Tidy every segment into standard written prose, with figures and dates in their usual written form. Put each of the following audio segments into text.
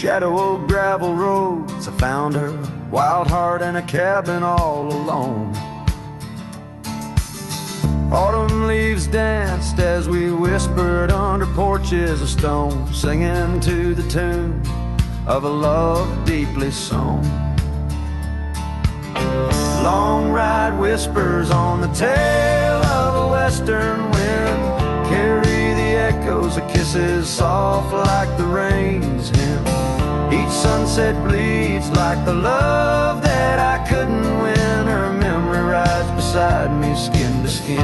shadow gravel roads. I found her, wild heart in a cabin all alone. Autumn leaves danced as we whispered under porches of stone, singing to the tune of a love deeply sown. Long ride whispers on the tail of a western wind carry the echoes of kisses soft like the rain's hymn. Each sunset bleeds like the love that I couldn't win. Her memory rides beside me, skin to skin.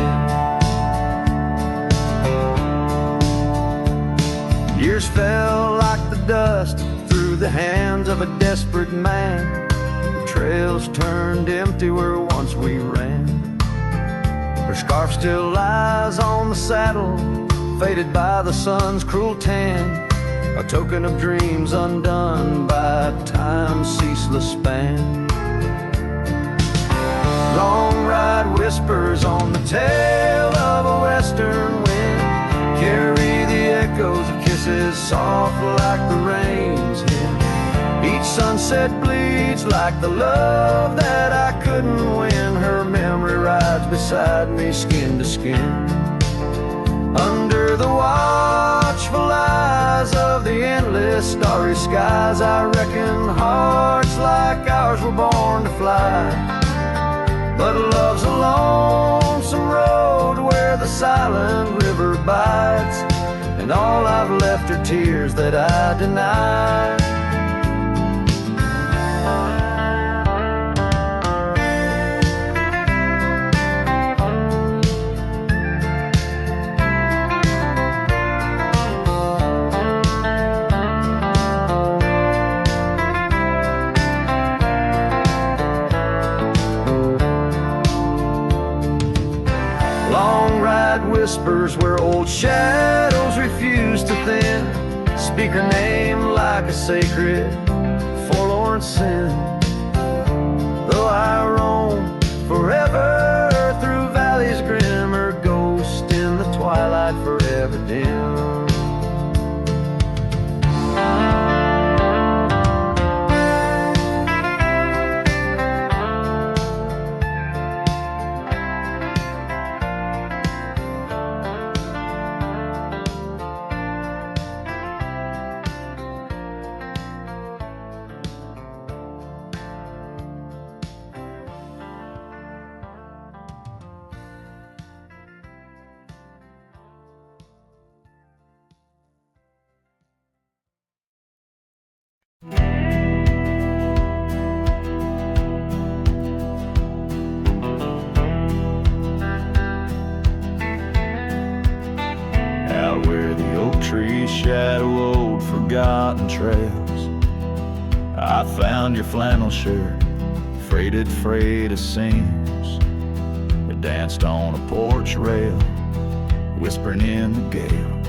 Years fell like the dust through the hands of a desperate man. The trails turned empty where once we ran. Her scarf still lies on the saddle, faded by the sun's cruel tan, a token of dreams undone by time's ceaseless span. Long ride whispers on the tail of a western wind carry the echoes of kisses soft like the rain's hymn. Each sunset bleeds like the love that I couldn't win. Her memory rides beside me, skin to skin. Under the watchful eyes of the endless starry skies, I reckon hearts like ours were born to fly. But love's a lonesome road where the silent river bites, and all I've left are tears that I deny. Whispers where old shadows refuse to thin, speak her name like a sacred, forlorn sin. Though I roam forever through valleys grim, her ghost in the twilight forever dim. Shadow old forgotten trails, I found your flannel shirt, freighted freight of seams. It danced on a porch rail, whispering in the gale.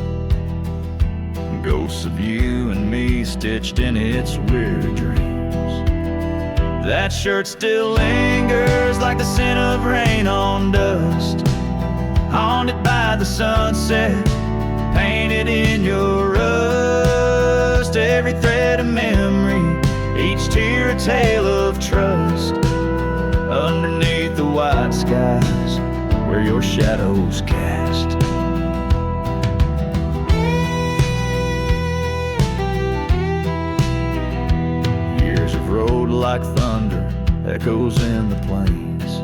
Ghosts of you and me stitched in its weird dreams. That shirt still lingers like the scent of rain on dust, haunted by the sunset, painted in your rust. Every thread of memory, each tear a tale of trust. Underneath the white skies where your shadows cast. Years of road like thunder, echoes in the plains.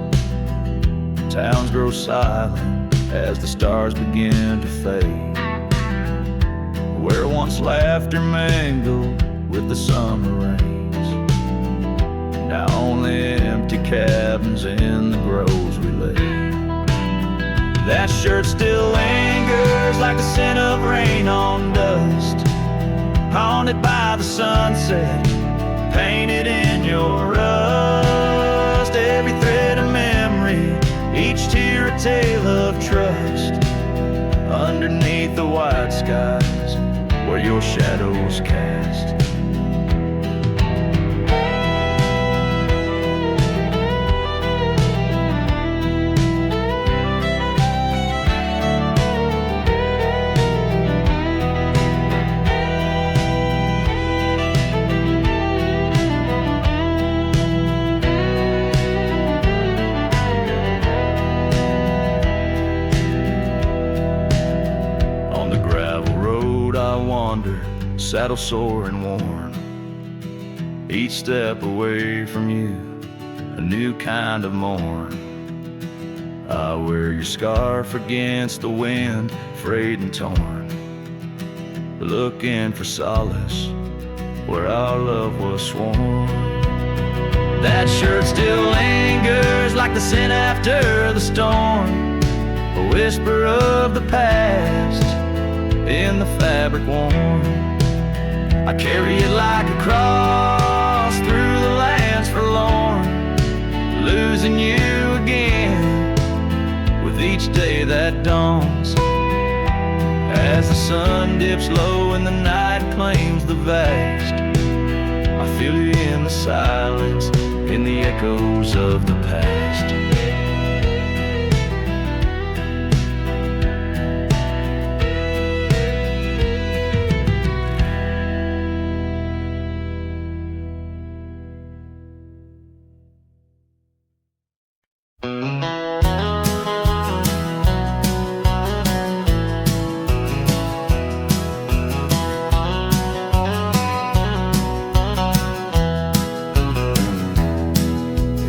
Towns grow silent as the stars begin to fade. Where once laughter mingled with the summer rains, now only empty cabins in the groves we lay. That shirt still lingers like the scent of rain on dust, haunted by the sunset, painted in your rust. Every thread of memory, each tear a tale of trust. Underneath the white skies where your shadows cast. saddle sore and worn. Each step away from you, a new kind of morn. I wear your scarf against the wind, frayed and torn, looking for solace where our love was sworn. That shirt still lingers like the scent after the storm, a whisper of the past in the fabric worn. I carry it like a cross through the lands forlorn, losing you again with each day that dawns. As the sun dips low and the night claims the vast, I feel you in the silence, in the echoes of the past.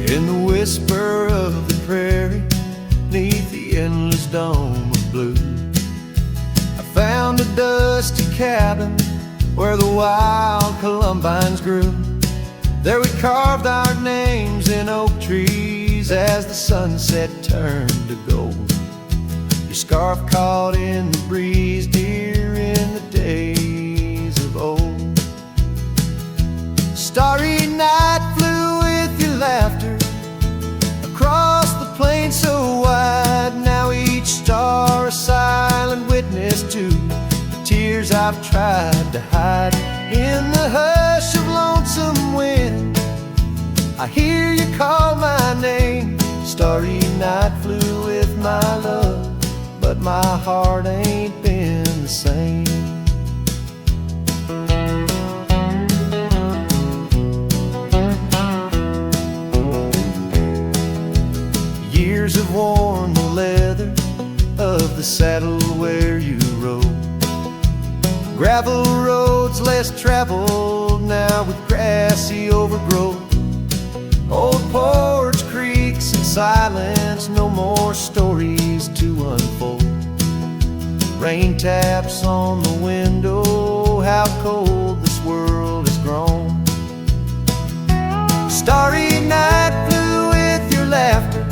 In the whisper of the prairie, neath the endless dome of blue, I found a dusty cabin where the wild columbines grew. There we carved our names in oak trees as the sunset turned to gold. Your scarf caught in the breeze, dear, in the days of old. Starry night flew with your laughter across the plain so wide. Now each star a silent witness to the tears I've tried to hide. In the hush of lonesome wind, I hear you call my name. Starry night flew with my love, but my heart ain't been the same. Years have worn the leather of the saddle where you rode. Gravel roads less traveled now with grassy overgrowth. Old porch creaks and silence, no more stories to unfold. Rain taps on the window, how cold this world has grown. Starry night flew with your laughter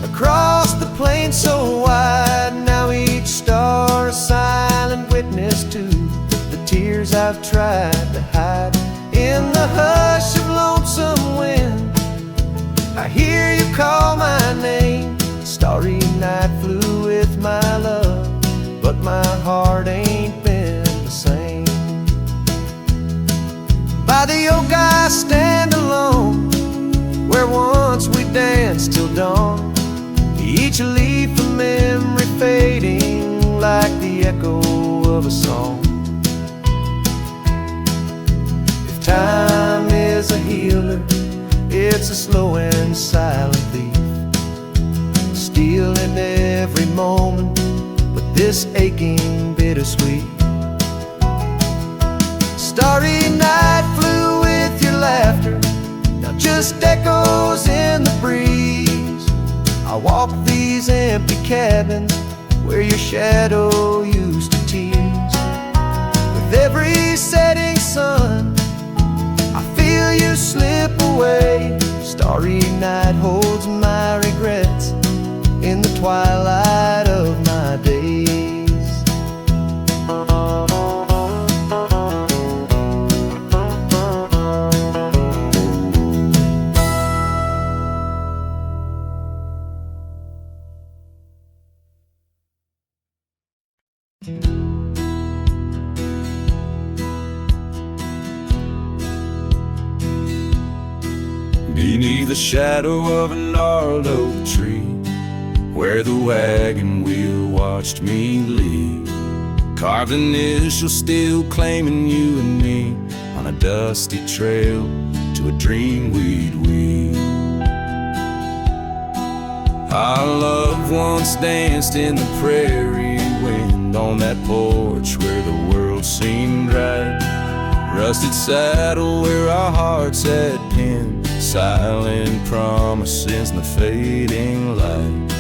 across the plain so wide. Now each star a silent witness to the tears I've tried to hide. In the hush of lonesome wind, I hear you call my name. Starry night flew with my love, but my heart ain't been the same. By the oak I stand alone, where once we danced till dawn. Each leaf a memory fading like the echo of a song. If time is a healer, it's a slow and silent thief, stealing every moment with this aching bittersweet. Starry night flew with your laughter, now just echoes in the breeze. I walk these empty cabins where your shadow used to tease. With every setting sun, I feel you slip away. Starry night holds my regrets in the twilight of my days. Beneath the shadow of a gnarled oak tree, where the wagon wheel watched me leave, carved initials still claiming you and me on a dusty trail to a dream we'd weave. Our love once danced in the prairie wind on that porch where the world world seemed right. Rusted saddle where our hearts had pinned, silent promises in the fading light.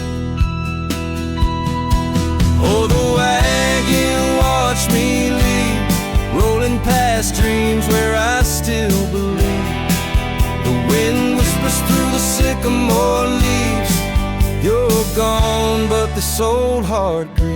Oh, the wagon watched me leave, rolling past dreams where I still believe. The wind whispers through the sycamore leaves, you're gone, but this old heart grieves.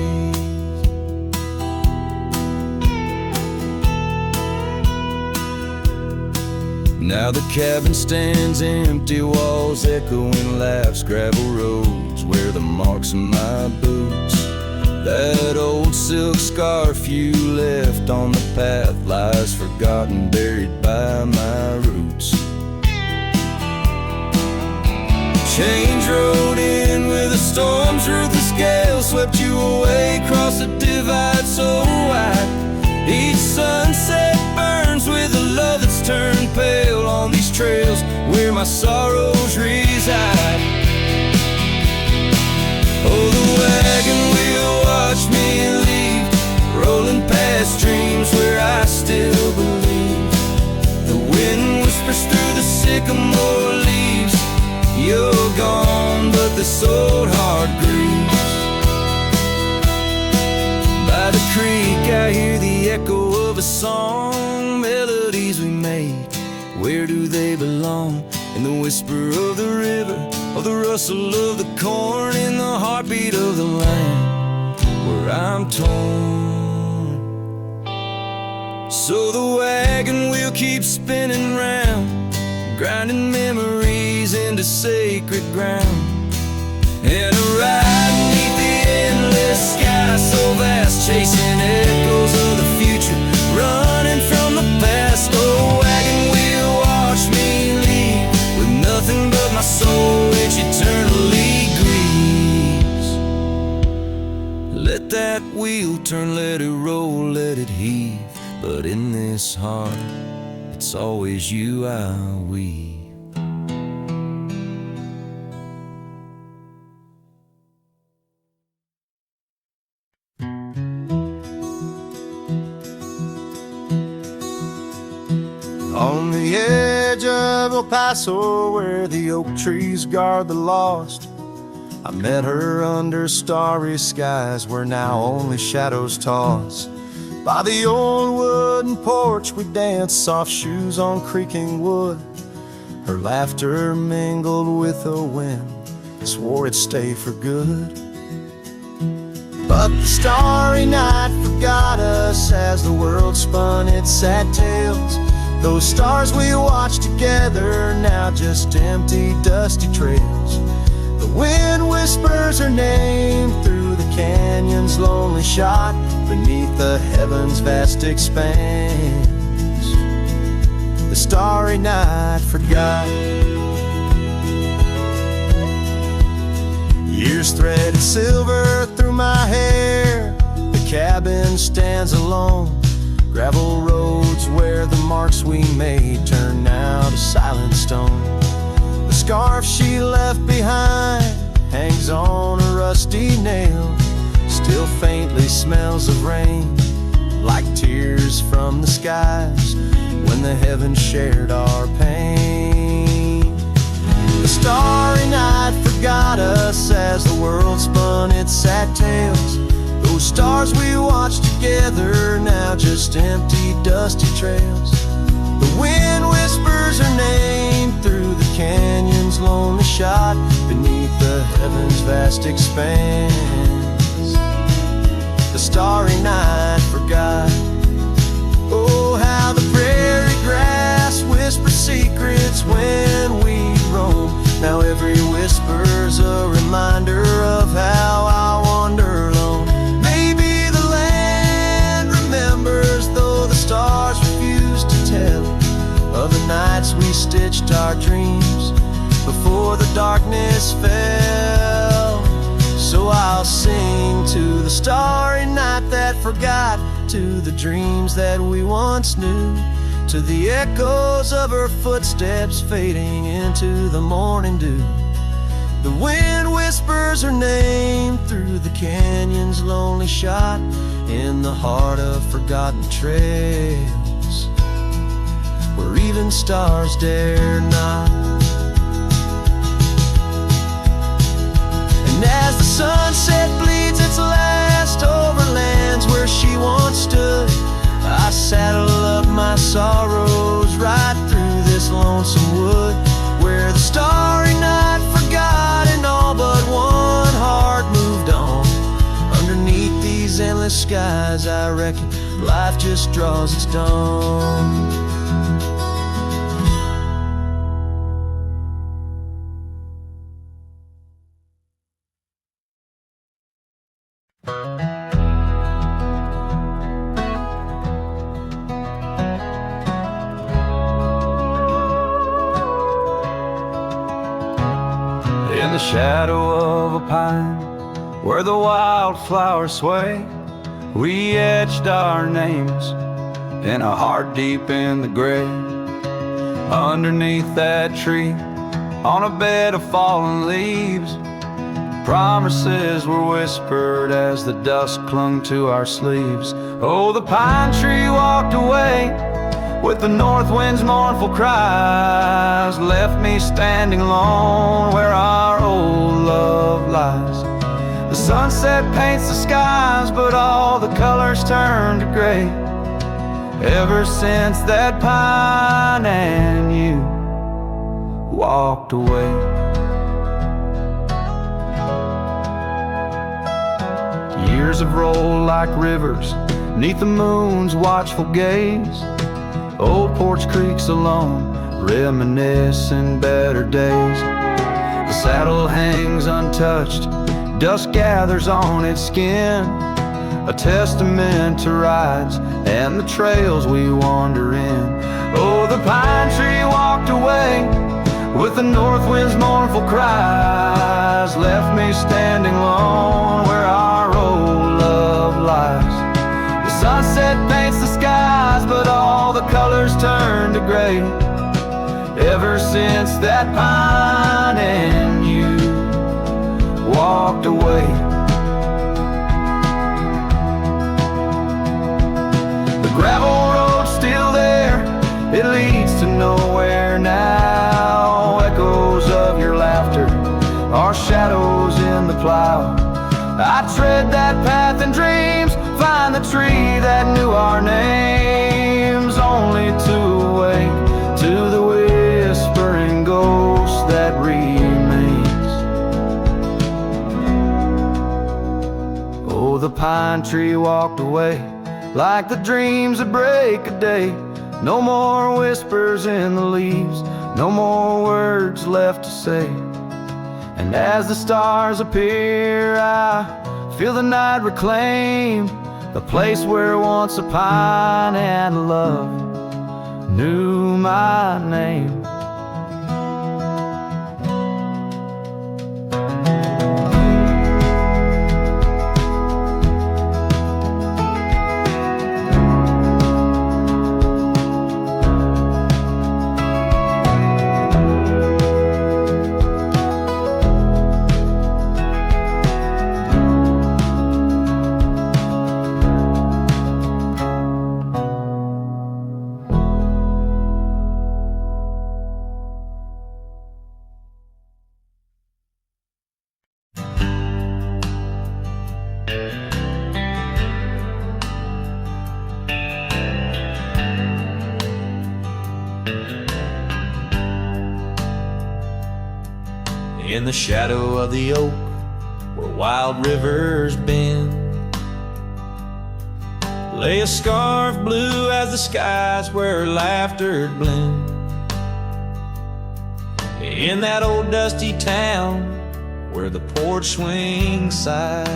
Now the cabin stands empty, walls echoing laughs, gravel roads where the marks of my boots. That old silk scarf you left on the path lies forgotten, buried by my roots. Change rode in with the storm's ruthless gale, swept you away across the divide so wide. Each sunset burns with a love that's turned pale on these trails where my sorrows reside. Oh, the wagon wheel watched me leave, rolling past dreams where I still believe. The wind whispers through the sycamore leaves, you're gone, but this old heart grieves. By the creek I hear the echo of a song, melodies we made, where do they belong? In the whisper of the river, or the rustle of the corn, in the heartbeat of the land where I'm torn. So the wagon wheel keeps spinning round, grinding memories into sacred ground. And a ride beneath the endless sky so vast, chasing echoes of the future, running from the past. Oh, wagon wheel watch me leave, with nothing but my soul which eternally grieves. Let that wheel turn, let it roll, let it heave, but in this heart it's always you I weave. On the edge of El Paso, where the oak trees guard the lost, I met her under starry skies where now only shadows toss. By the old wooden porch we danced, soft shoes on creaking wood. Her laughter mingled with the wind, swore it'd stay for good. But the starry night forgot us as the world spun its sad tales. Those stars we watched together, now just empty, dusty trails. The wind whispers her name through the canyon's lonely shot, beneath the heaven's vast expanse. The starry night forgot. Years threaded silver through my hair, the cabin stands alone. Gravel roads where the marks we made turn now to silent stone. The scarf she left behind hangs on a rusty nail, still faintly smells of rain, like tears from the skies when the heavens shared our pain. The starry night forgot us as the world spun its sad tales. Those stars we watched together, now just empty, dusty trails. The wind whispers her name through the canyon's lonely shot, beneath the heaven's vast expanse. The starry night forgot. Oh, how the prairie grass whispers secrets when we roam. Now every whisper's a reminder of how I wander alone. Stars refuse to tell of the nights we stitched our dreams before the darkness fell. So I'll sing to the starry night that forgot, to the dreams that we once knew, to the echoes of her footsteps fading into the morning dew. The wind whispers her name through the canyon's lonely shot, in the heart of forgotten trails, where even stars dare not. And as the sunset bleeds its last over lands where she once stood, I saddle up my sorrows right through this lonesome wood, where the starry night forgot and all but one heart moved on. Underneath these endless skies, I reckon life just draws its dawn. In the shadow of a pine, where the wildflowers sway, we etched our names in a heart deep in the grave. Underneath that tree, on a bed of fallen leaves, promises were whispered as the dust clung to our sleeves. Oh, the pine tree walked away with the north wind's mournful cries, left me standing alone where our old love lies. The sunset paints the skies, but all the colors turn to gray, ever since that pine and you walked away. Years have rolled like rivers neath the moon's watchful gaze. Old porch creaks alone, reminiscing better days. The saddle hangs untouched, dust gathers on its skin, a testament to rides and the trails we wander in. Oh, the pine tree walked away with the north wind's mournful cries, left me standing alone where our old love lies. The sunset paints the skies, but all the colors turn to gray, ever since that pine and you walked away. The gravel road's still there, it leads to nowhere now. Echoes of your laughter are shadows in the plow. I tread that path in dreams, find the tree that knew our names, only to awake to the whispering ghost that remains. Oh, the pine tree walked away like the dreams that break a day. No more whispers in the leaves, no more words left to say. And as the stars appear, I feel the night reclaim the place where once a pine and love knew my name. In the shadow of the oak, where wild rivers bend, lay a scarf blue as the skies where laughter blend. In that old dusty town where the porch swings sighed,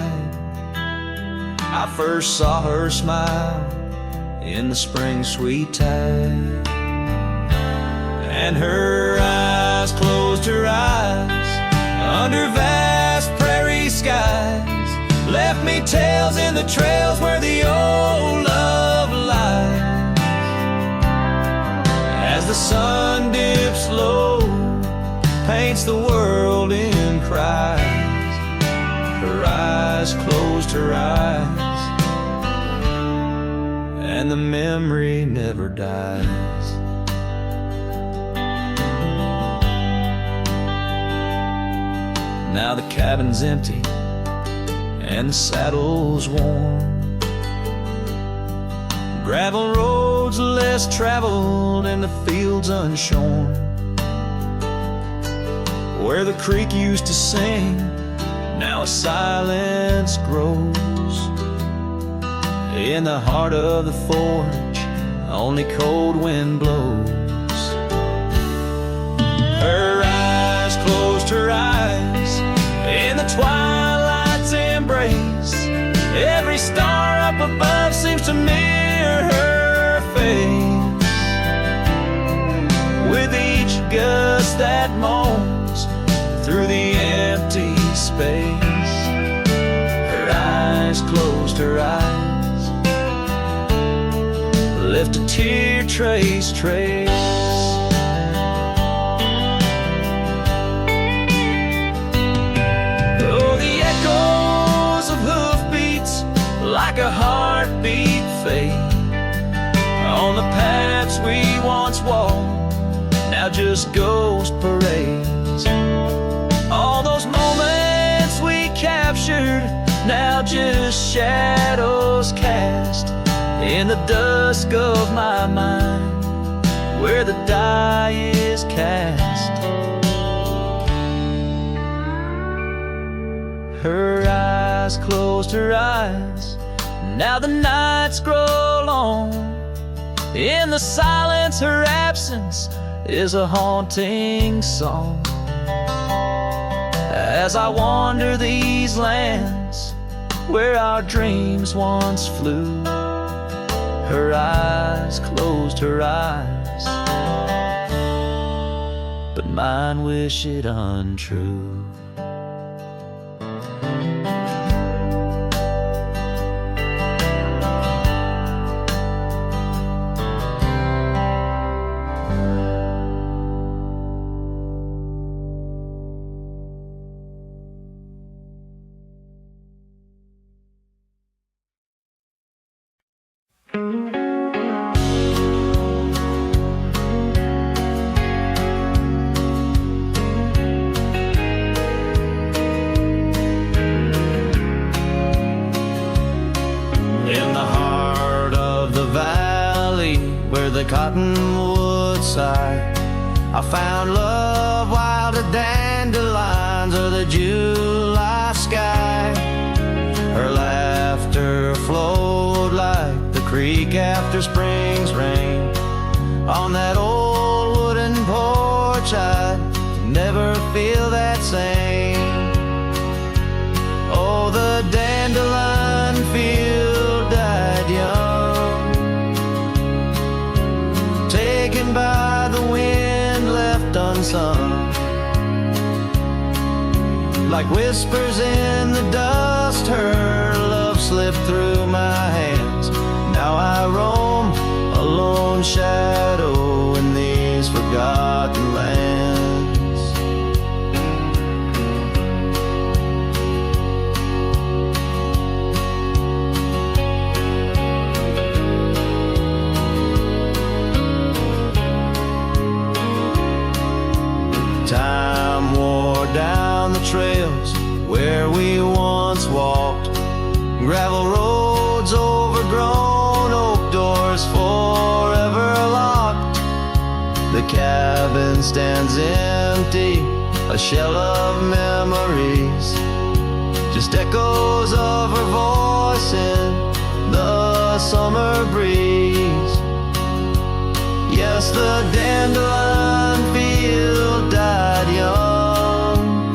I first saw her smile in the spring sweet tide. And her eyes closed her eyes under vast prairie skies, left me tales in the trails where the old love lies. As the sun dips low, paints the world in cries, her eyes, and the memory never dies. Now the cabin's empty and the saddle's worn. Gravel roads less traveled and the fields unshorn. Where the creek used to sing, now a silence grows. In the heart of the forge, only cold wind blows. Her eyes closed her eyes in the twilight's embrace. Every star up above seems to mirror her face. With each gust that moans through the empty space, her eyes closed her eyes, left a tear trace. Oh, the echoes of hoofbeats like a heartbeat fade on the paths we once walked, now just ghost parades. All those moments we captured, now just shadows cast in the dusk of my mind, where the die is cast. Her eyes closed her eyes, now the nights grow long. In the silence, her absence is a haunting song. As I wander these lands where our dreams once flew, her eyes closed her eyes, but mine wish it untrue. The cottonwood side, I found love while the dandelions of the July sky. Her laughter flowed like the creek after spring's rain. On that old wooden porch I'd never feel that same. Oh, the dandelion field died young, taken by the wind, left unsung. Like whispers in the dust, her love slipped through my hands. Now I roam a lone shadow in these forgotten lands. Time wore down the trails where we once walked, gravel roads overgrown, oak doors forever locked. The cabin stands empty, a shell of memories, just echoes of her voice in the summer breeze. Yes, the dandelion field died young,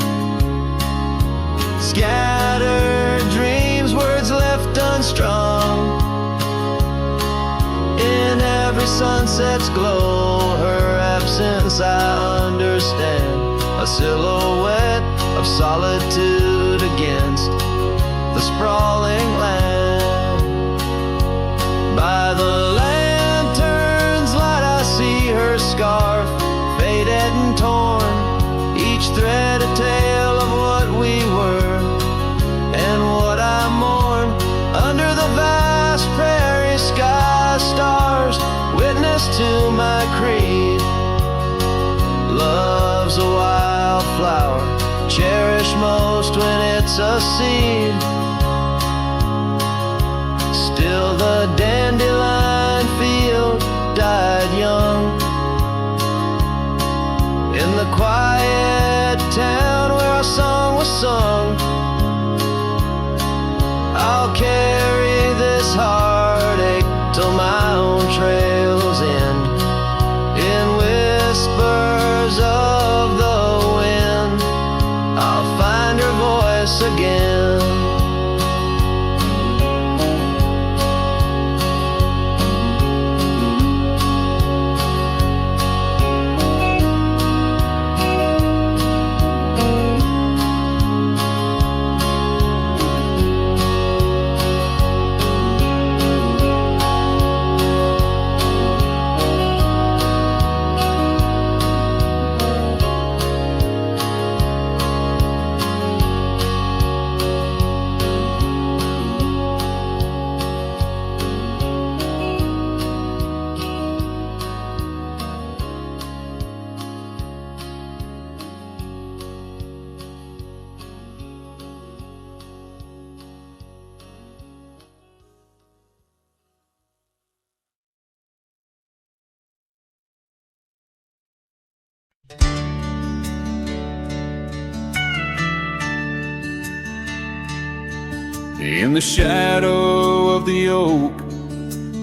scattered dreams, words left unstrung. In every sunset's glow, her absence I understand, a silhouette of solitude against the sprawling land. By the lantern's light I see her scarf, faded and torn, each thread a tale of what we were and what I mourn. close to my creed. Love's a wildflower, cherished most when it's a seed. Still the dandelion field died young. In the quiet town where our song was sung, I'll carry this heartache till my own trails end. In whispers of the wind, I'll find your voice again. In the shadow of the oak,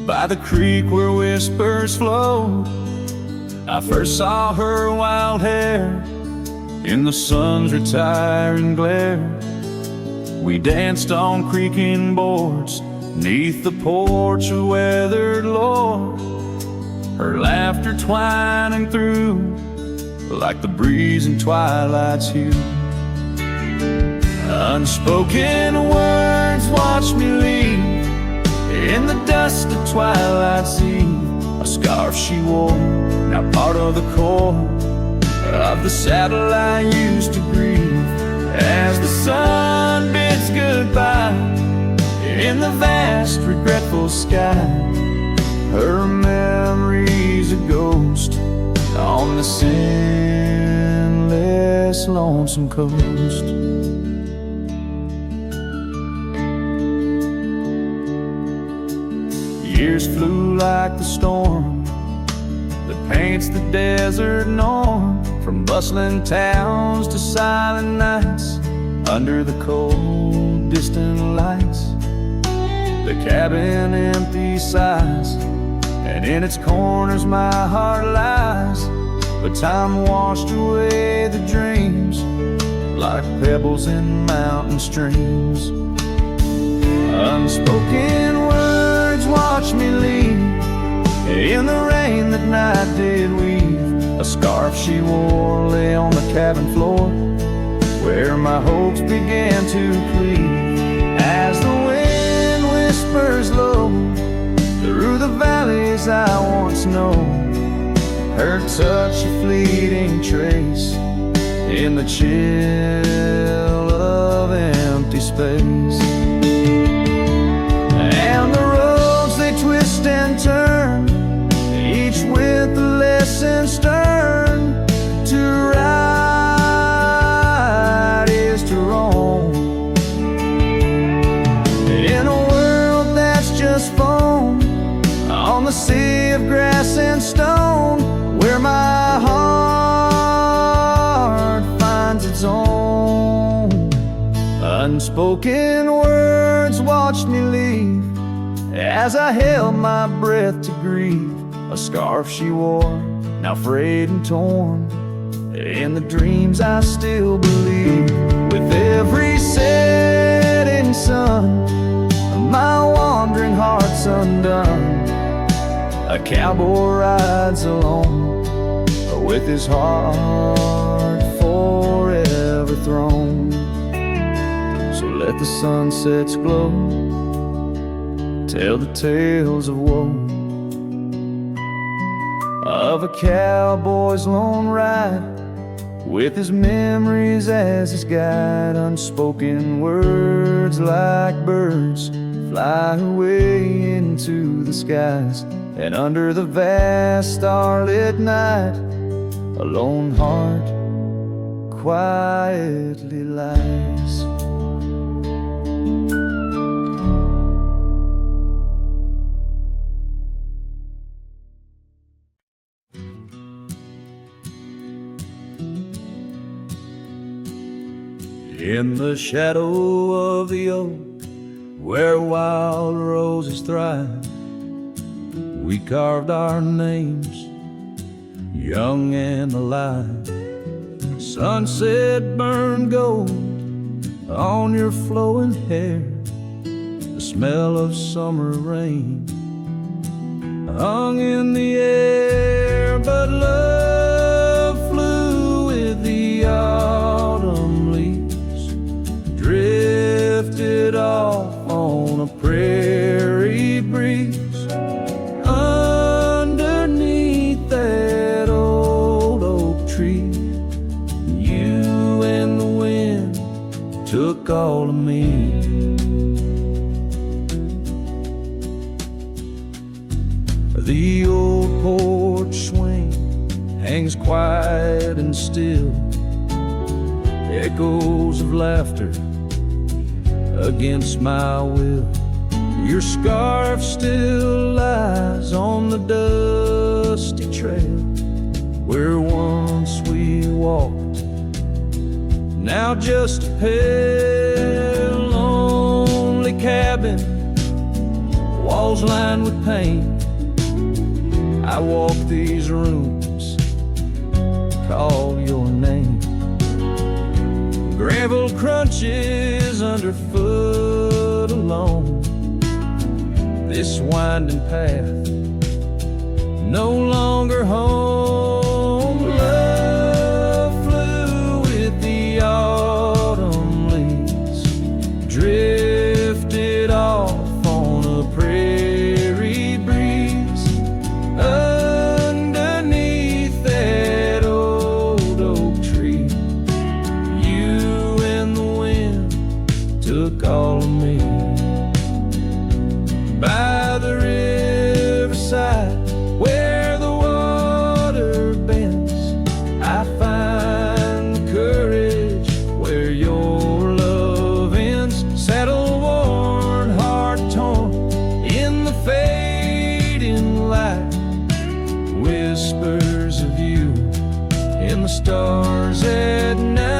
by the creek where whispers flow, I first saw her wild hair in the sun's retiring glare. We danced on creaking boards neath the porch of weathered lore, her laughter twining through like the breeze in Twilight's hue. Unspoken words watch me leave in the dust of Twilight's eve. A scarf she wore, now part of the core of the saddle I used to grieve. As the sun bids goodbye in the vast regretful sky, her memory's a ghost on the scentless lonesome coast. Years flew like the storm that paints the desert norm, from bustling towns to silent nights under the cold distant lights. The cabin empty sighs, and in its corners my heart lies. But time washed away the dreams like pebbles in mountain streams. Unspoken words watch me leave in the rain that night did weave. A scarf she wore lay on the cabin floor where my hopes began to cleave. As the wind whispers low through the valleys I once known, her touch a fleeting trace in the chill of empty space. And the roads they twist and turn, each with a lesson stern. To ride is to roam in a world that's just foam on the sea of grass and stone, where my heart finds its own. Unspoken words watched me leave as I held my breath to grieve. A scarf she wore, now frayed and torn, in the dreams I still believe. With every setting sun, my wandering heart's undone. A cowboy rides alone, with his heart forever thrown. So let the sunsets glow, tell the tales of woe, of a cowboy's lone ride, with his memories as his guide. Unspoken words like birds fly away into the skies, And under the vast starlit night, a lone heart quietly lies. In the shadow of the oak, where wild roses thrive, we carved our names, young and alive. Sunset burned gold on your flowing hair. The smell of summer rain hung in the air, but love flew with the autumn leaves, drifted off on a prairie breeze. Underneath that old oak tree, you and the wind took all of me. The old porch swing hangs quiet and still, echoes of laughter against my will. Your scarf still lies on the dusty trail where once we walked, now just a pale, lonely cabin, walls lined with paint. I walk these rooms, call your name. Gravel crunches underfoot alone. This winding path, no longer home. Love flew with the autumn leaves, drifted off on a prairie breeze. Underneath that old oak tree, you and the wind took all of me. By the riverside where the water bends, I find the courage where your love ends. Saddle worn, heart torn in the fading light, whispers of you in the stars at night.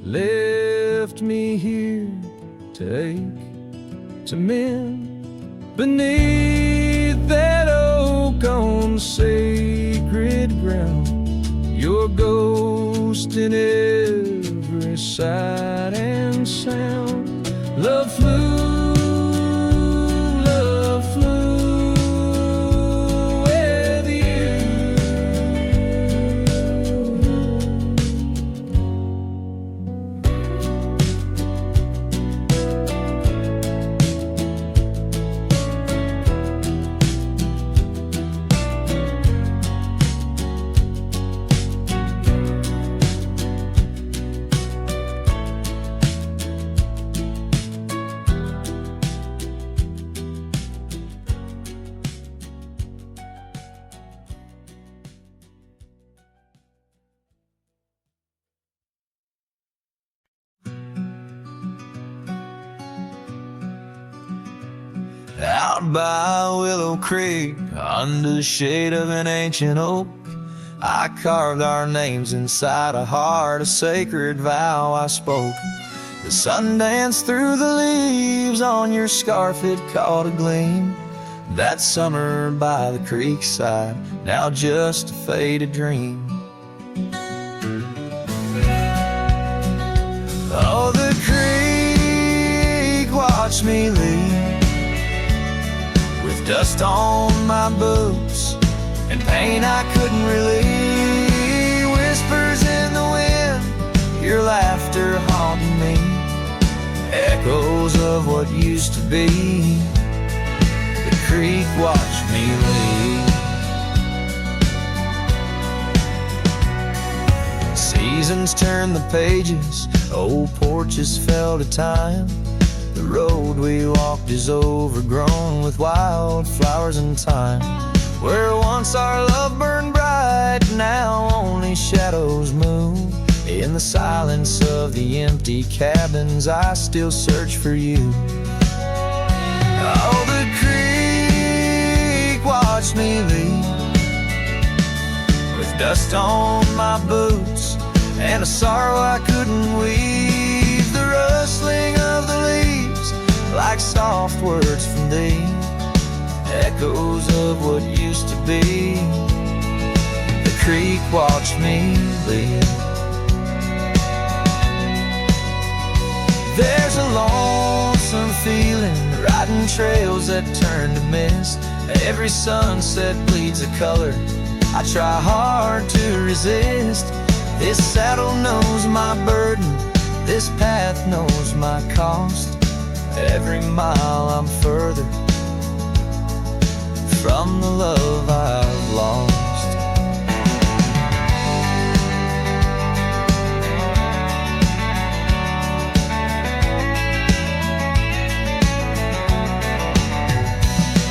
Left me here to ache, to mend beneath that oak on sacred ground. Your ghost in every sight and sound. Love flew with you. Out by Willow Creek, under the shade of an ancient oak, I carved our names inside a heart, a sacred vow I spoke. The sun danced through the leaves on your scarf, it caught a gleam. That summer by the creek side, now just a faded dream. Oh, the creek watched me leave, with dust on my boots and pain I couldn't relieve. Whispers in the wind, your laughter haunted me, echoes of what used to be. The creek watched me leave. Seasons turn the pages, old porches fell to time. The road we walked is overgrown with wildflowers and thyme. Where once our love burned bright, now only shadows move. In the silence of the empty cabins, I still search for you. Oh, the creek watched me leave, with dust on my boots and a sorrow I couldn't weave. The rustling of the leaves, like soft words from thee, echoes of what used to be. The creek watched me leave. There's a lonesome feeling, riding trails that turn to mist. Every sunset bleeds a color I try hard to resist. This saddle knows my burden, this path knows my cost. Every mile I'm further from the love I've lost.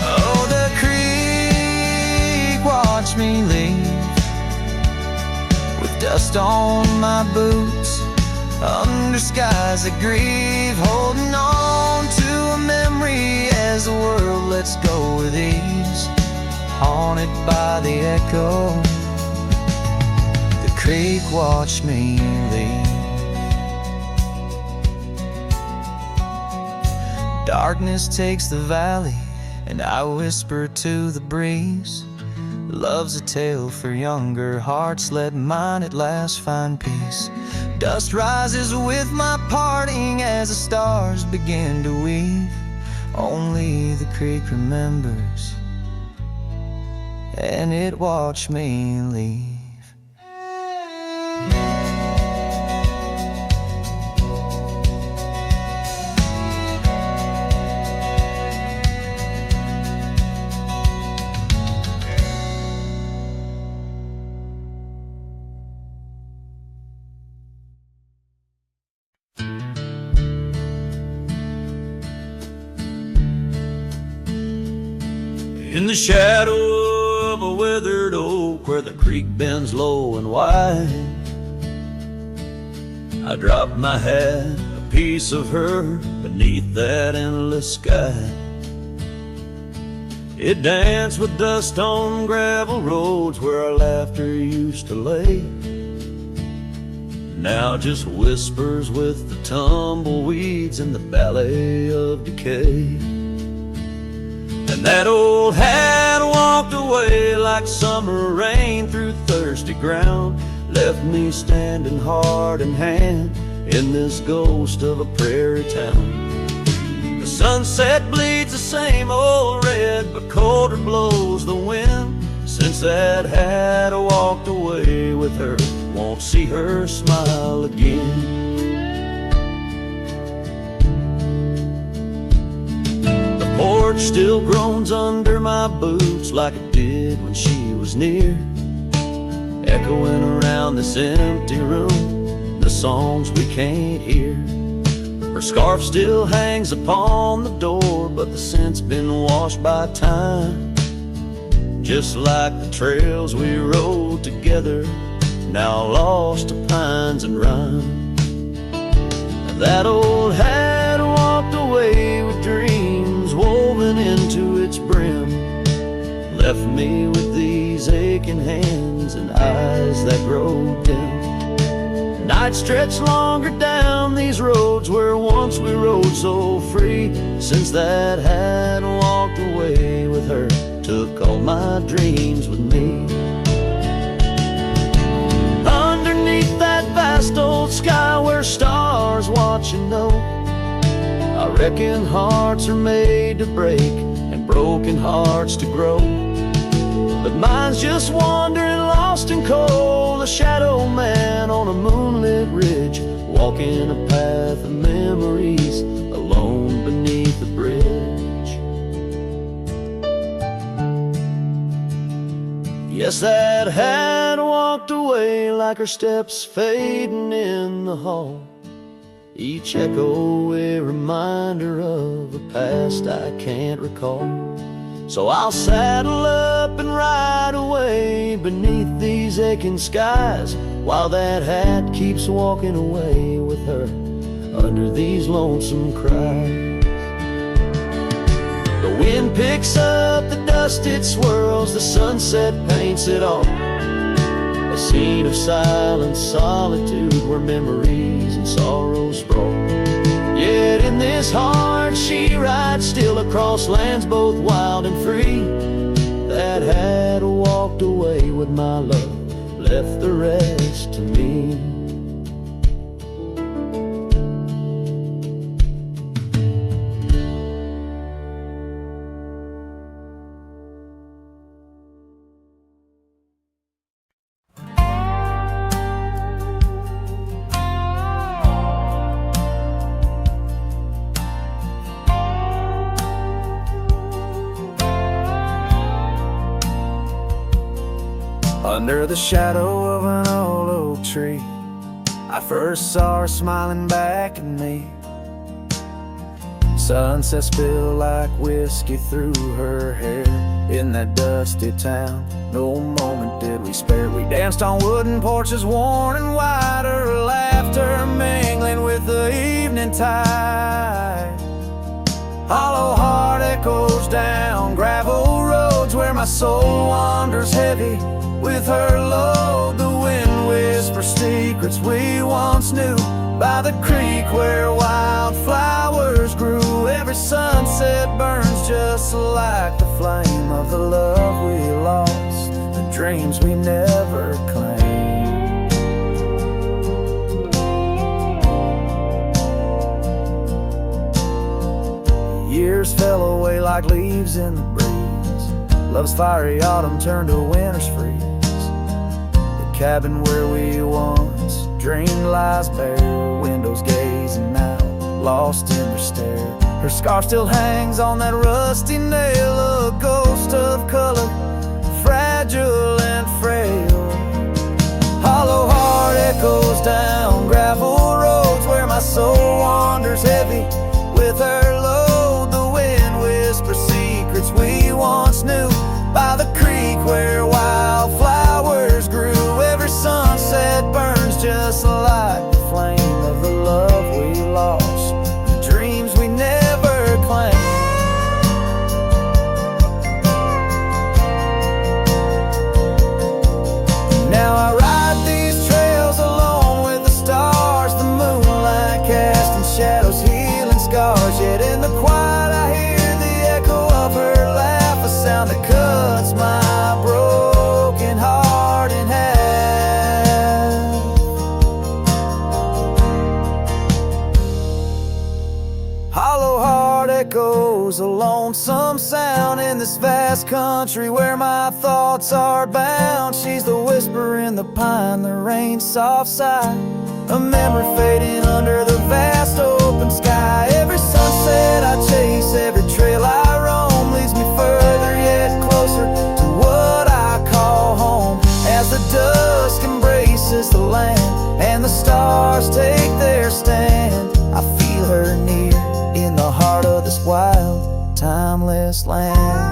Oh, the creek watched me leave, with dust on my boots, under skies that grieve, holding on to a memory as the world lets go with ease, haunted by the echo. The creek watched me leave. Darkness takes the valley, and I whisper to the breeze, love's a tale for younger hearts, let mine at last find peace. Dust rises with my parting as the stars begin to weave. Only the creek remembers, and it watched me leave. In the shadow of a withered oak, where the creek bends low and wide, I dropped my hat, a piece of her, beneath that endless sky. It danced with dust on gravel roads where our laughter used to lay. Now just whispers with the tumbleweeds in the ballet of decay. And that old hat walked away like summer rain through thirsty ground, left me standing heart in hand in this ghost of a prairie town. The sunset bleeds the same old red, but colder blows the wind. Since that hat walked away with her, won't see her smile again. Porch still groans under my boots like it did when she was near, echoing around this empty room, the songs we can't hear. Her scarf still hangs upon the door, but the scent's been washed by time, just like the trails we rode together, now lost to pines and rime. That old hat walked away with dreams woven into its brim, left me with these aching hands and eyes that grow dim. Nights stretch longer down these roads where once we rode so free. Since that hat walked away with her, took all my dreams with me. Underneath that vast old sky where stars watch and know, I reckon hearts are made to break and broken hearts to grow. But mine's just wandering lost and cold, a shadow man on a moonlit ridge, walking a path of memories alone beneath the bridge. Yes, that hat walked away like her steps fading in the hall. Each echo a reminder of a past I can't recall. So I'll saddle up and ride away beneath these aching skies, while that hat keeps walking away with her under these lonesome cries. The wind picks up the dust, it swirls, the sunset paints it all. A scene of silent solitude where memories and sorrows sprawl. Yet in this heart she rides still across lands both wild and free. That had walked away with my love, left the rest to me. Under the shadow of an old oak tree, I first saw her smiling back at me. Sunset spilled like whiskey through her hair. In that dusty town, no moment did we spare. We danced on wooden porches worn and wide, her laughter mingling with the evening tide. Hollow heart echoes down gravel roads where my soul wanders heavy with her load. The wind whispers secrets we once knew by the creek where wildflowers grew. Every sunset burns just like the flame of the love we lost, the dreams we never claimed. Years fell away like leaves in the breeze. Love's fiery autumn turned to winter's freeze. The cabin where we once dreamed lies bare, windows gazing out, lost in their stare. Her scarf still hangs on that rusty nail, a ghost of color, fragile and frail. Hollow heart echoes down gravel roads where my soul wanders heavy with her load. The wind whispers secrets we once knew by the creek where wildflowers grew. Every sunset burns just like the flame of the love we lost, the dreams we never claimed. Now I ride these trails alone with the stars, the moonlight casting shadows, healing scars. Yet in the quiet I hear the echo of her laugh, a sound that cuts my broken heart in half. Hollow heart echoes a lonesome sound in this vast country where my thoughts are bound. She's the whisper in the pine, the rain's soft sigh, a memory fading under the vast open sky. Every sunset I chase, every trail I roam leads me further yet closer to what I call home. As the dusk embraces the land and the stars take their stand, I feel her near in the heart of this wild, timeless land.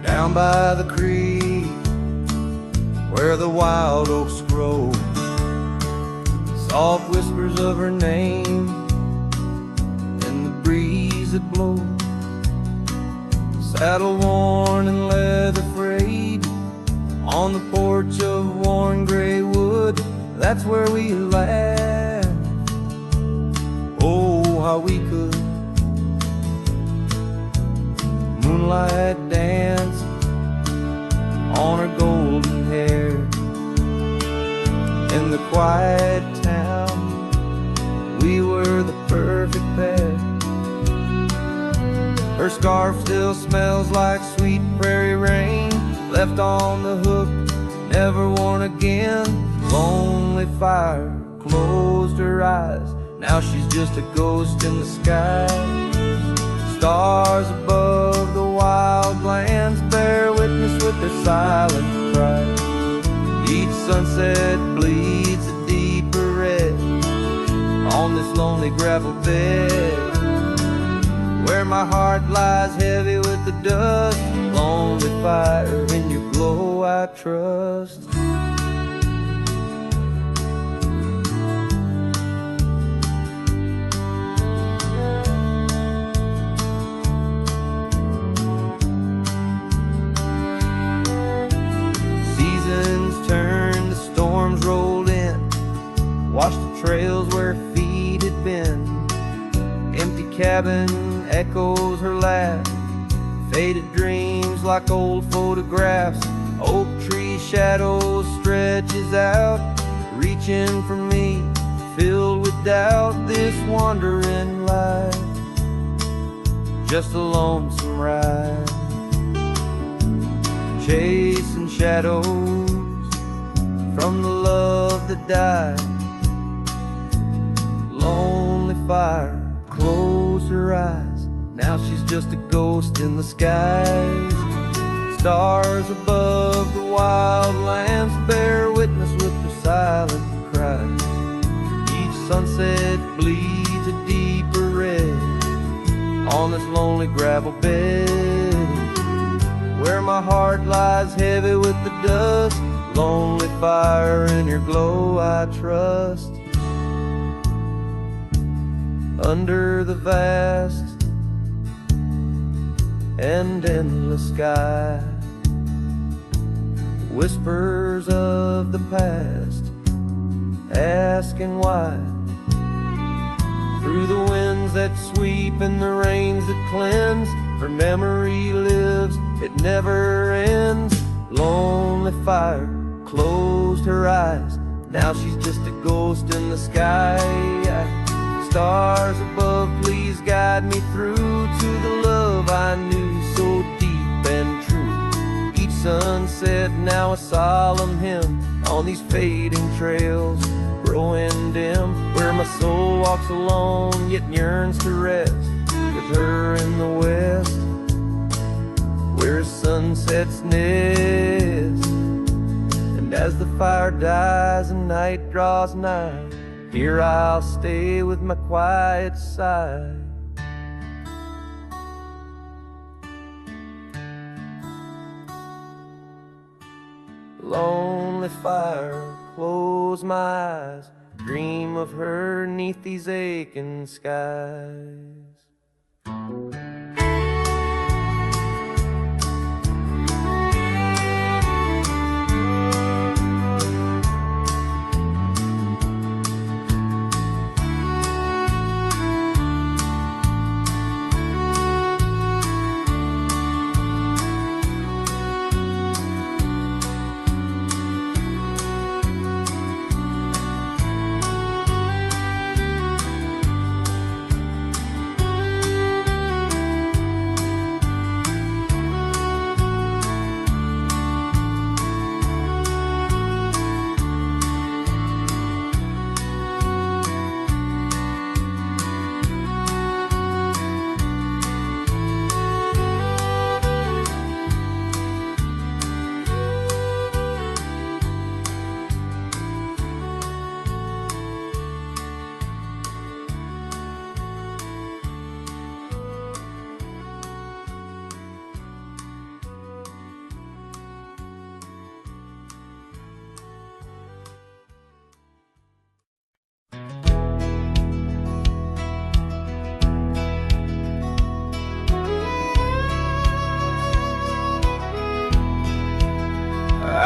Down by the creek where the wild oaks grow, soft whispers of her name in the breeze that blows. Saddle worn and leather frayed on the porch of worn gray wood, that's where we laugh. Oh, how we could moonlight dance on her golden hair in the quiet town. We were the perfect pair. Her scarf still smells like sweet prairie rain, left on the hook, never worn again. Lonely fire closed her eyes, now she's just a ghost in the sky. Stars above the wild lands bear witness with their silent cries. Each sunset bleeds a deeper red on this lonely gravel bed, where my heart lies heavy with the dust. Lonely fire, in your glow I trust. Seasons turned, the storms rolled in, washed the trails where feet had been. Empty cabin echoes her laugh, faded dreams like old photographs. Oak tree shadows stretches out, reaching for me, filled with doubt. This wandering life, just a lonesome ride, chasing shadows from the love that died. Lonely fire closed her eyes, now she's just a ghost in the skies. Stars above the wild lands bear witness with their silent cries. Each sunset bleeds a deeper red on this lonely gravel bed, where my heart lies heavy with the dust. Lonely fire, in your glow I trust. Under the vast and endless sky, whispers of the past, asking why. Through the winds that sweep and the rains that cleanse, her memory lives, it never ends. Lonely fire closed her eyes, now she's just a ghost in the sky. Stars above, please guide me through to the love I knew so deep and true. Each sunset now a solemn hymn on these fading trails growing dim, where my soul walks alone yet yearns to rest with her in the west, where sunsets nest. And as the fire dies and night draws nigh, here I'll stay with my quiet sigh. Lonely fire, close my eyes, dream of her 'neath these aching skies.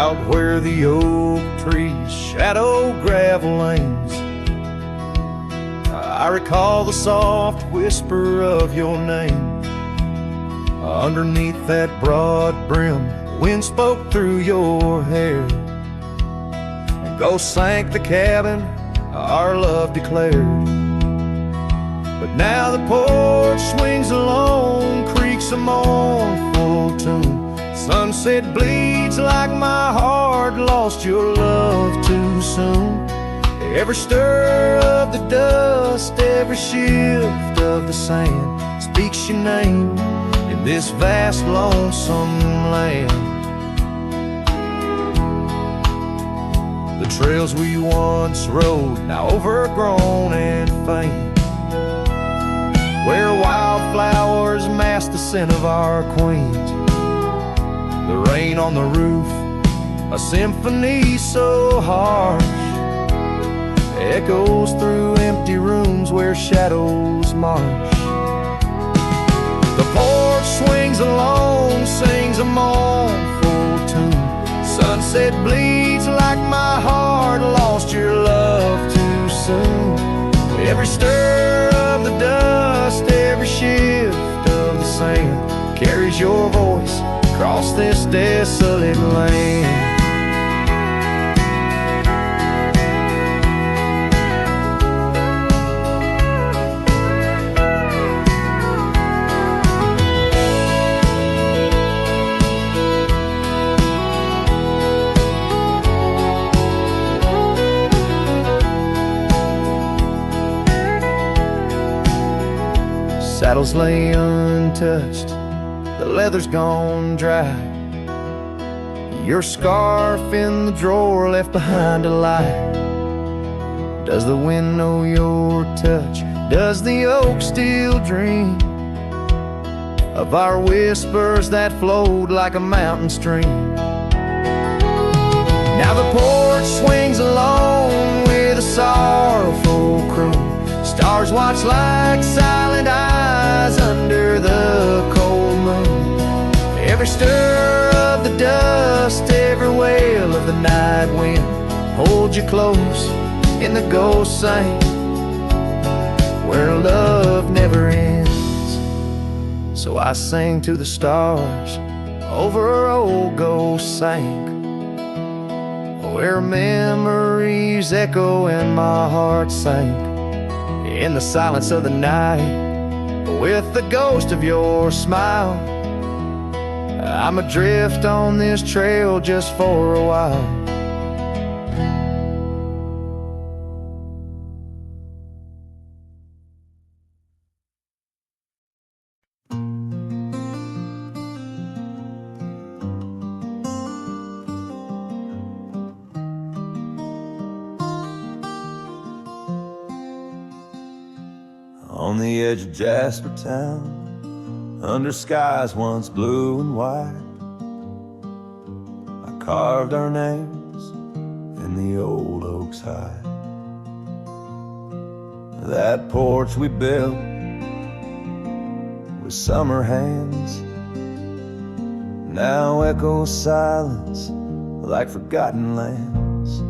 Out where the oak trees shadow gravel lanes, I recall the soft whisper of your name underneath that broad brim. Wind spoke through your hair. Ghosts sank the cabin, our love declared. But now the porch swings alone, creaks a mournful tune. Sunset bleeds like my heart lost your love too soon. Every stir of the dust, every shift of the sand speaks your name in this vast lonesome land. The trails we once rode, now overgrown and faint, where wildflowers mask the scent of our queens. The rain on the roof, a symphony so harsh, echoes through empty rooms where shadows march. The porch swings alone, sings a mournful tune. Sunset bleeds like my heart lost your love too soon. Every stir of the dust, every shift of the sand carries your voice across this desolate land. Saddles lay untouched, the leather's gone dry. Your scarf in the drawer left behind a lie. Does the wind know your touch? Does the oak still dream of our whispers that flowed like a mountain stream? Now the porch swings alone with a sorrowful croon. Stars watch like silent eyes under the cold moon. Every stir of the dust, every wail of the night wind holds you close in the ghost sing where love never ends. So I sing to the stars over old ghost sank, where memories echo and my heart sank in the silence of the night with the ghost of your smile. I'm adrift on this trail just for a while. On the edge of Jasper Town, under skies once blue and white, I carved our names in the old oak's hide. That porch we built with summer hands now echoes silence like forgotten lands.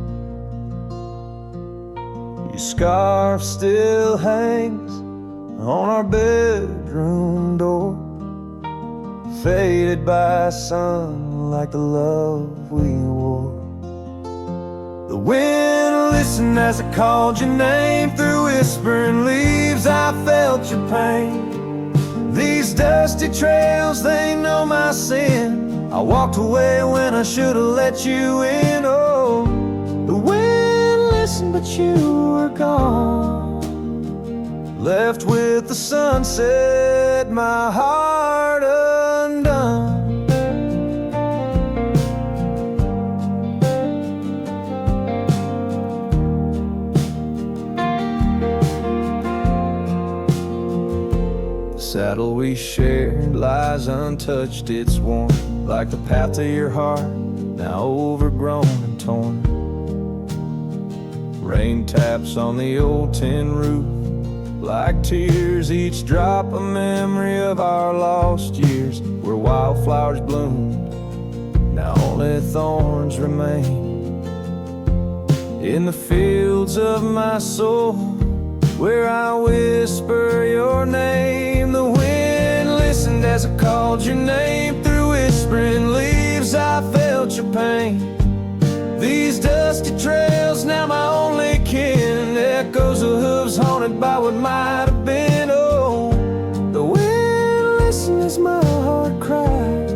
Your scarf still hangs on our bedroom door, faded by sun like the love we wore. The wind listened as I called your name. Through whispering leaves I felt your pain. These dusty trails, they know my sin. I walked away when I should have let you in. Oh, the wind listened but you were gone, left with the sunset, my heart undone. The saddle we shared lies untouched, it's worn like the path to your heart, now overgrown and torn. Rain taps on the old tin roof like tears, each drop a memory of our lost years, where wildflowers bloomed, now only thorns remain. In the fields of my soul, where I whisper your name. The wind listened as I called your name. Through whispering leaves I felt your pain. These dusty trails now my only kin, echoes of hooves haunted by what might have been. Oh, the wind listened as my heart cried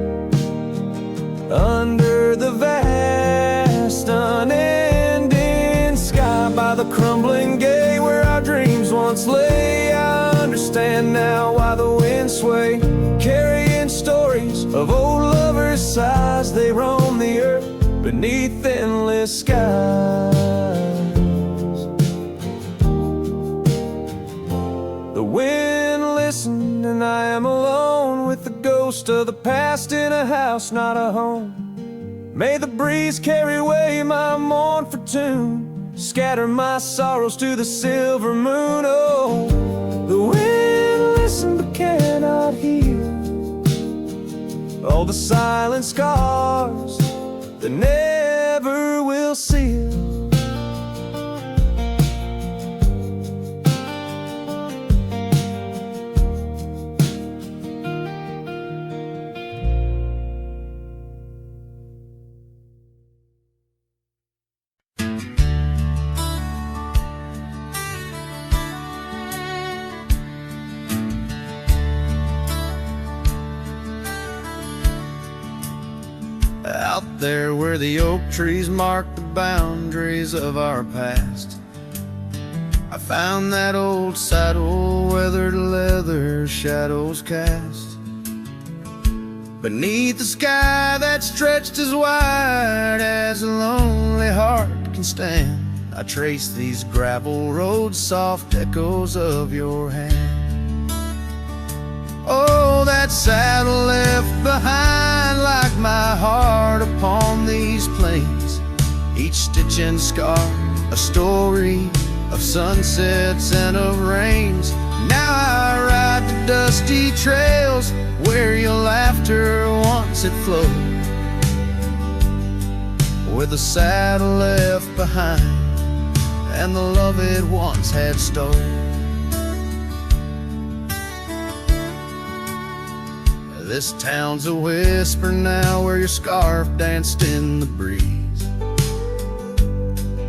under the vast unending sky. By the crumbling gate where our dreams once lay, I understand now why the wind sway, carrying stories of old lovers' sighs. They roam the earth beneath endless skies. The wind listened and I am alone with the ghost of the past in a house, not a home. May the breeze carry away my mournful tune, scatter my sorrows to the silver moon. Oh, the wind listened but cannot heal all the silent scars that never will seal. Out there where the oak trees mark the boundaries of our past, I found that old saddle, weathered leather, shadows cast. Beneath the sky that stretched as wide as a lonely heart can stand, I trace these gravel roads, soft echoes of your hand. Oh, that saddle left behind like my heart upon these plains, each stitch and scar a story of sunsets and of rains. Now I ride the dusty trails where your laughter once had flowed, with the saddle left behind and the love it once had stole. This town's a whisper now where your scarf danced in the breeze.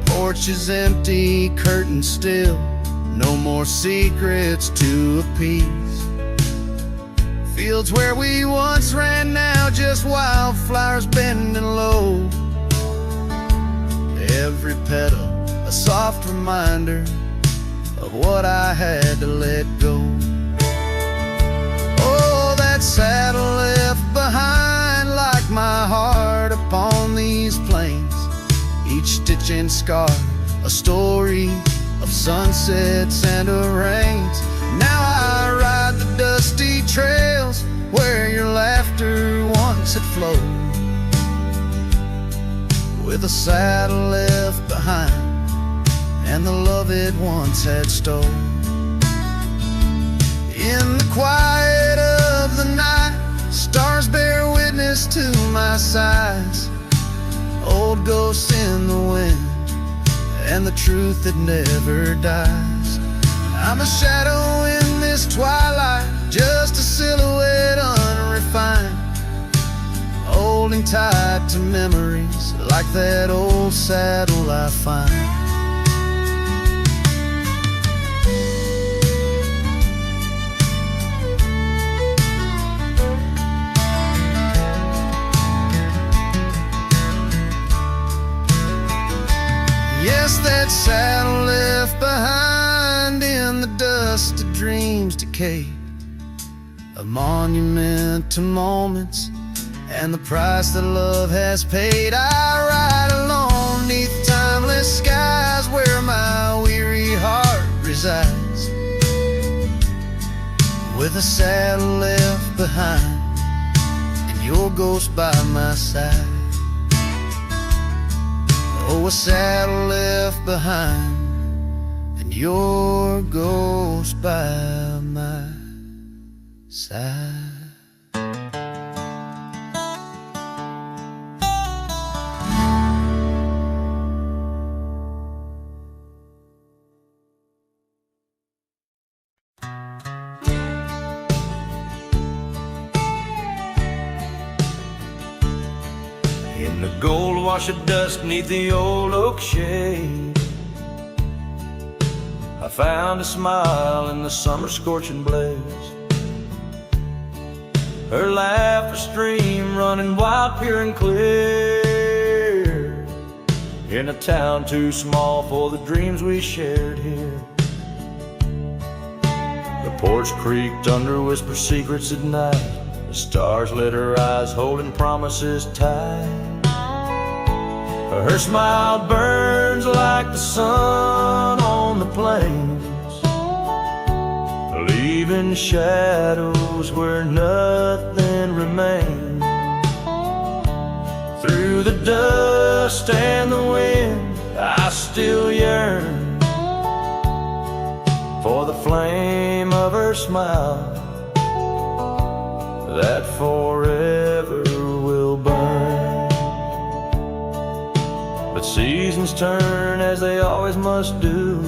Porch is empty, curtains still, no more secrets to appease. Fields where we once ran now just wildflowers bending low. Every petal a soft reminder of what I had to let go. That saddle left behind like my heart upon these plains, each stitch and scar a story of sunsets and of rains. Now I ride the dusty trails where your laughter once had flowed, with a saddle left behind and the love it once had stole. In the quiet of the night, stars bear witness to my sighs, old ghosts in the wind and the truth that never dies. I'm a shadow in this twilight, just a silhouette unrefined, holding tight to memories like that old saddle I find. Yes, that saddle left behind in the dust of dreams decay, a monument to moments and the price that love has paid. I ride alone neath timeless skies where my weary heart resides, with a saddle left behind and your ghost by my side. Oh, a saddle left behind and your ghost by my side. wash of dust 'neath the old oak shade. I found a smile in the summer scorching blaze. Her laugh a stream running wild, pure and clear, in a town too small for the dreams we shared here. The porch creaked under whispered secrets at night. The stars lit her eyes, holding promises tight. Her smile burns like the sun on the plains, leaving shadows where nothing remains. Through the dust and the wind, I still yearn for the flame of her smile that forever will burn. But seasons turn as they always must do.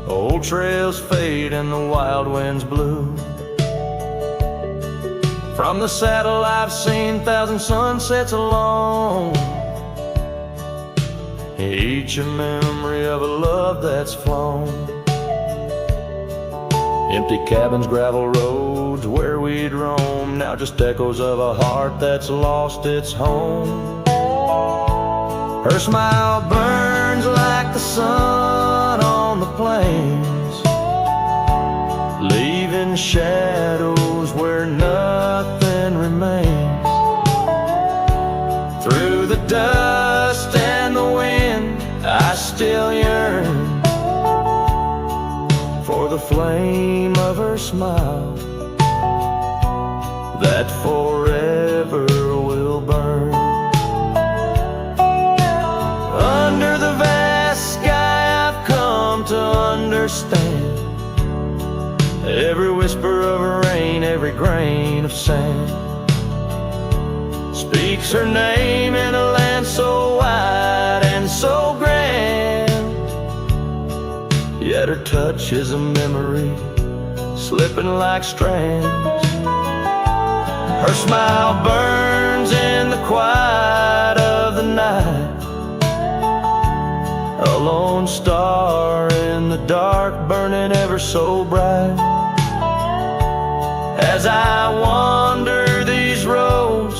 Old trails fade and the wild winds blow. From the saddle I've seen 1,000 sunsets alone, each a memory of a love that's flown. Empty cabins, gravel roads where we'd roam, now just echoes of a heart that's lost its home. Her smile burns like the sun on the plains, leaving shadows where nothing remains. Through the dust and the wind, I still yearn for the flame of her smile that forever will burn. Under the vast sky I've come to understand every whisper of rain, every grain of sand speaks her name in a land so wide and so grand. Yet her touch is a memory slipping like strands. Her smile burns in the quiet of the night, a lone star in the dark burning ever so bright. As I wander these roads,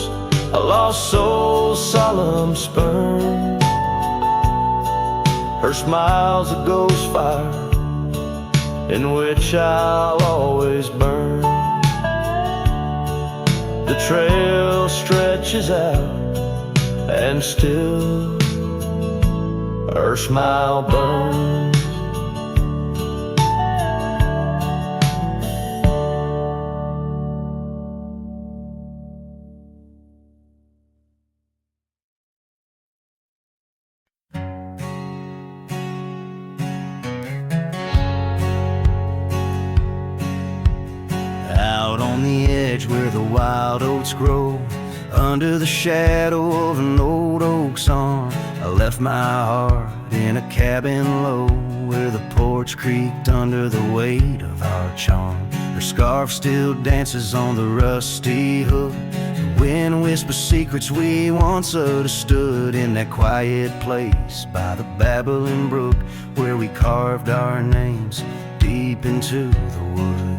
a lost soul's solemn spurn, her smile's a ghost fire in which I'll always burn. The trail stretches out and still her smile burns. Out on the edge where the wild oats grow, under the shadow of an old oak's arm, I left my heart in a cabin low, where the porch creaked under the weight of our charm. Her scarf still dances on the rusty hook. The wind whispers secrets we once understood, in that quiet place by the babbling brook, where we carved our names deep into the wood.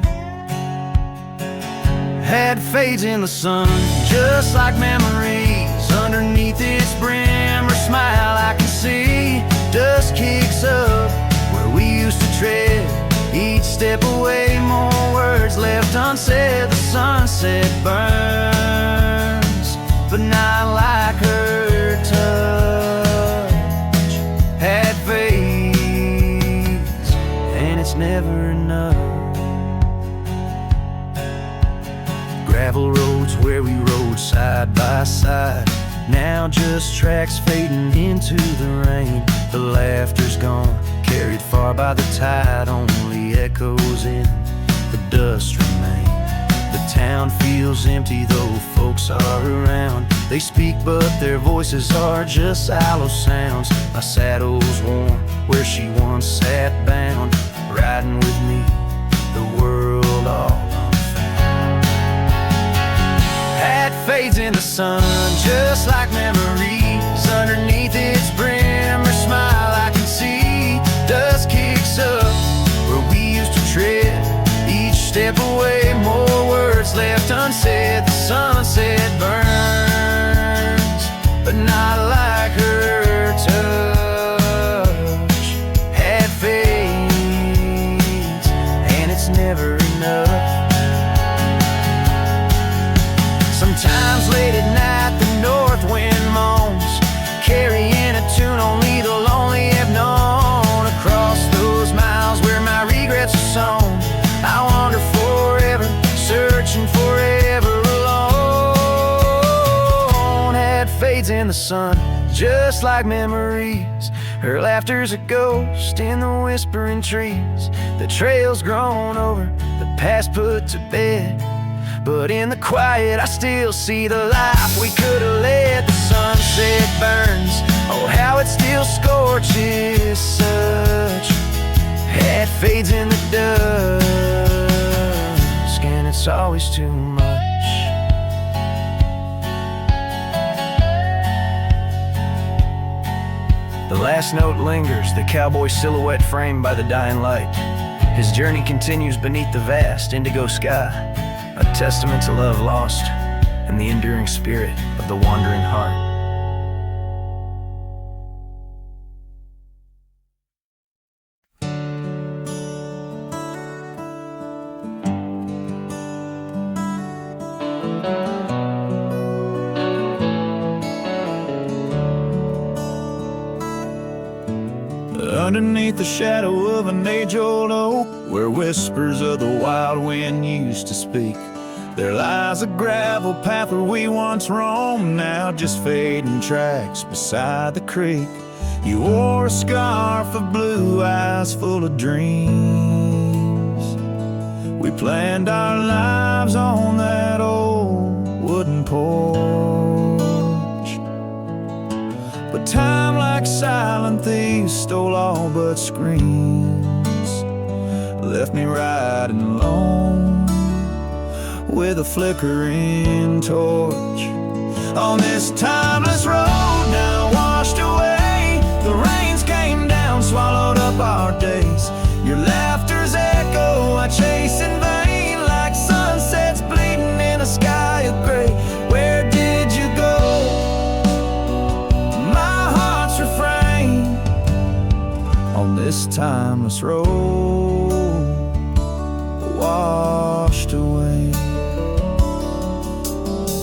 Had fades in the sun, just like memories. Underneath its brim, her smile I can see. Dust kicks up where we used to tread. Each step away, more words left unsaid. The sunset burns, but not like her touch. Had fades, and it's never enough. Gravel roads where we rode side by side, now just tracks fading into the rain. The laughter's gone, carried far by the tide, only echoes in the dust remain. The town feels empty though folks are around. They speak but their voices are just hollow sounds. My saddle's warm where she once sat bound, riding with me the world all unfound. Had fades in the sun, just like memories. Underneath its brim, her smile I can see. Dust kicks up where we used to tread. Each step away, more words left unsaid. The sunset burns, but not like her touch. Had fades, and it's never enough. Sometimes late at night the north wind moans, carrying a tune only the lonely have known. Across those miles where my regrets are sown, I wander forever, searching forever alone. Had fades in the sun, just like memories. Her laughter's a ghost in the whispering trees. The trail's grown over, the past put to bed. But in the quiet I still see the life we could have led. The sunset burns, oh how it still scorches such. Hat fades in the dusk, and it's always too much. The last note lingers, the cowboy silhouette framed by the dying light. His journey continues beneath the vast indigo sky, a testament to love lost and the enduring spirit of the wandering heart. Underneath the shadow of an age-old oak, where whispers of the wild wind used to speak, there lies a gravel path where we once roamed, now just fading tracks beside the creek. You wore a scarf of blue eyes full of dreams. We planned our lives on that old wooden porch, but time like silent thieves stole all but screams, left me riding alone with a flickering torch. On this timeless road now washed away, the rains came down, swallowed up our days. Your laughter's echo I chase in vain, like sunsets bleeding in a sky of gray. Where did you go? My heart's refrain on this timeless road washed away.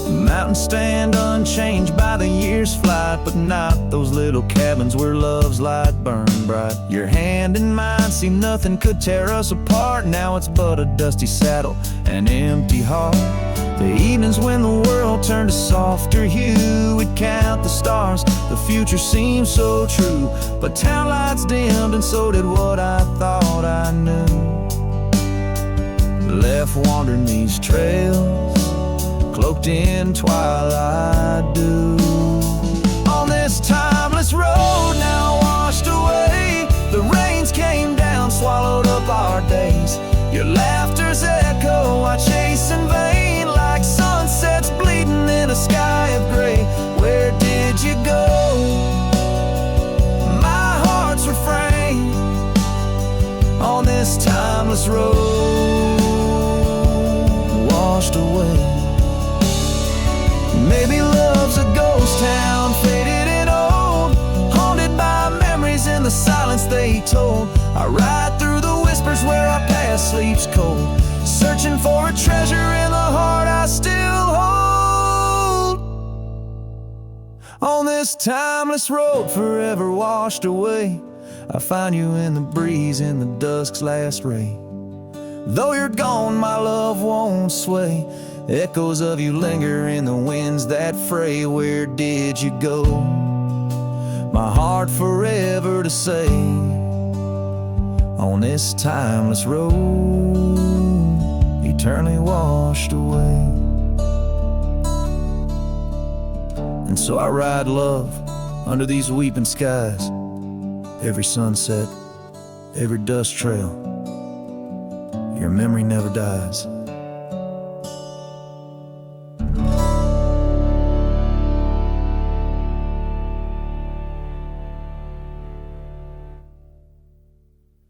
Mountains stand unchanged by the year's flight, but not those little cabins where love's light burned bright. Your hand in mine, see nothing could tear us apart. Now it's but a dusty saddle, an empty heart. The evenings when the world turned a softer hue, we'd count the stars, the future seemed so true. But town lights dimmed and so did what I thought I knew. Left wandering these trails, cloaked in twilight dew. On this timeless road now washed away, the rains came down, swallowed up our days. Your laughter's echo I chase in vain, like sunsets bleeding in a sky of gray. Where did you go? My heart's refrain on this timeless road washed away. Maybe love's a ghost town, faded and old, haunted by memories in the silence they told. I ride through the whispers where our past sleeps cold, searching for a treasure in the heart I still hold. On this timeless road forever washed away, I find you in the breeze in the dusk's last ray. Though you're gone, my love won't sway. Echoes of you linger in the winds that fray. Where did you go? My heart forever to say, on this timeless road, eternally washed away. And so I ride love under these weeping skies, every sunset, every dust trail, your memory never dies.